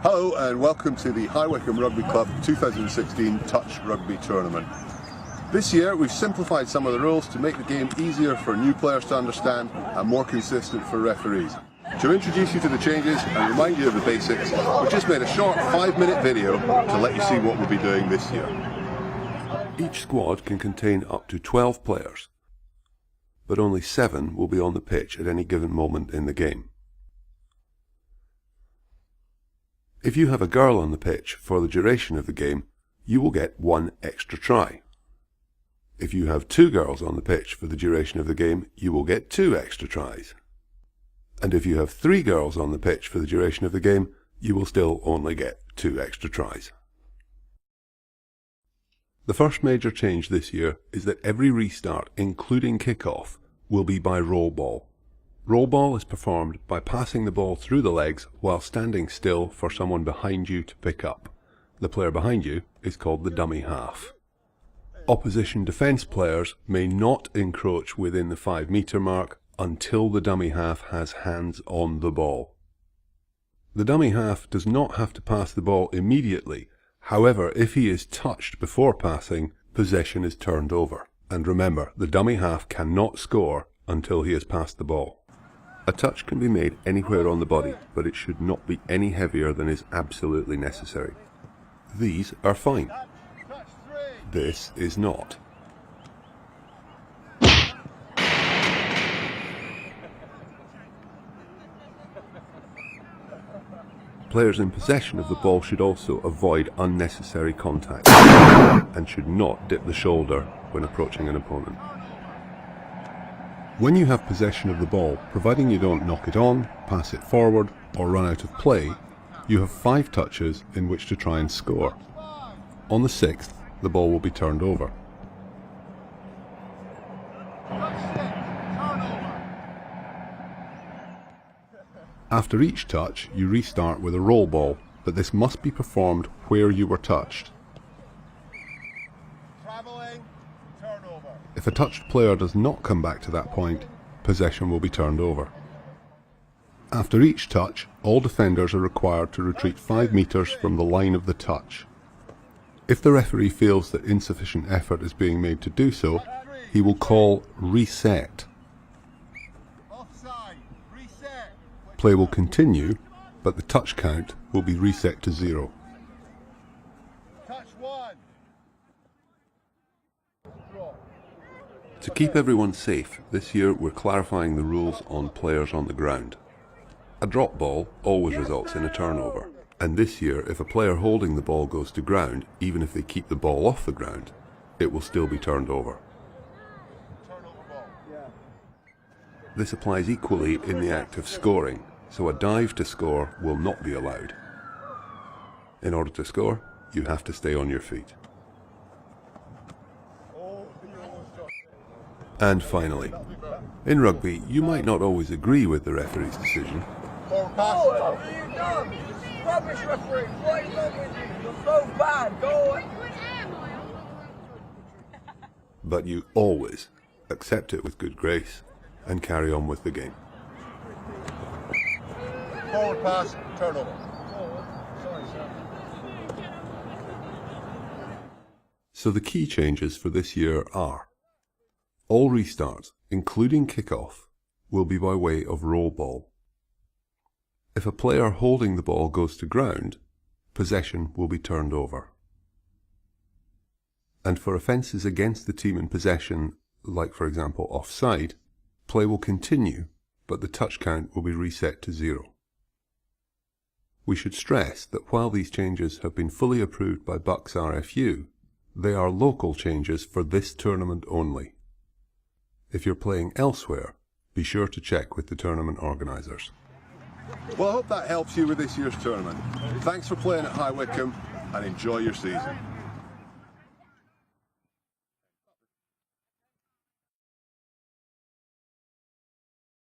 Hello and welcome to the High Wycombe Rugby Club 2016 Touch Rugby Tournament. This year we've simplified some of the rules to make the game easier for new players to understand and more consistent for referees. To introduce you to the changes and remind you of the basics, we've just made a short 5-minute video to let you see what we'll be doing this year. Each squad can contain up to 12 players, but only 7 will be on the pitch at any given moment in the game. If you have a girl on the pitch for the duration of the game, you will get 1 extra try. If you have 2 girls on the pitch for the duration of the game, you will get 2 extra tries. And if you have 3 girls on the pitch for the duration of the game, you will still only get 2 extra tries. The first major change this year is that every restart, including kick-off, will be by roll ball. Roll ball is performed by passing the ball through the legs while standing still for someone behind you to pick up. The player behind you is called the dummy half. Opposition defence players may not encroach within the 5-metre mark until the dummy half has hands on the ball. The dummy half does not have to pass the ball immediately. However, if he is touched before passing, possession is turned over. And remember, the dummy half cannot score until he has passed the ball. A touch can be made anywhere on the body, but it should not be any heavier than is absolutely necessary. These are fine. This is not. Players in possession of the ball should also avoid unnecessary contact and should not dip the shoulder when approaching an opponent. When you have possession of the ball, providing you don't knock it on, pass it forward, or run out of play, you have 5 touches in which to try and score. On the 6th, the ball will be turned over. After each touch, you restart with a roll ball, but this must be performed where you were touched. If a touched player does not come back to that point, possession will be turned over. After each touch, all defenders are required to retreat 5 metres from the line of the touch. If the referee feels that insufficient effort is being made to do so, he will call reset. Play will continue, but the touch count will be reset to 0. To keep everyone safe, this year we're clarifying the rules on players on the ground. A drop ball always results in a turnover, and this year if a player holding the ball goes to ground, even if they keep the ball off the ground, it will still be turned over. This applies equally in the act of scoring, so a dive to score will not be allowed. In order to score, you have to stay on your feet. And finally, in rugby, you might not always agree with the referee's decision. What have you done? Rubbish referee, what is wrong with you? You're so bad, go on. But you always accept it with good grace and carry on with the game. Forward pass, turnover. So the key changes for this year are: all restarts, including kick-off, will be by way of roll ball. If a player holding the ball goes to ground, possession will be turned over. And for offences against the team in possession, like for example offside, play will continue, but the touch count will be reset to 0. We should stress that while these changes have been fully approved by Bucks RFU, they are local changes for this tournament only. If you're playing elsewhere, be sure to check with the tournament organisers. Well, I hope that helps you with this year's tournament. Thanks for playing at High Wycombe and enjoy your season.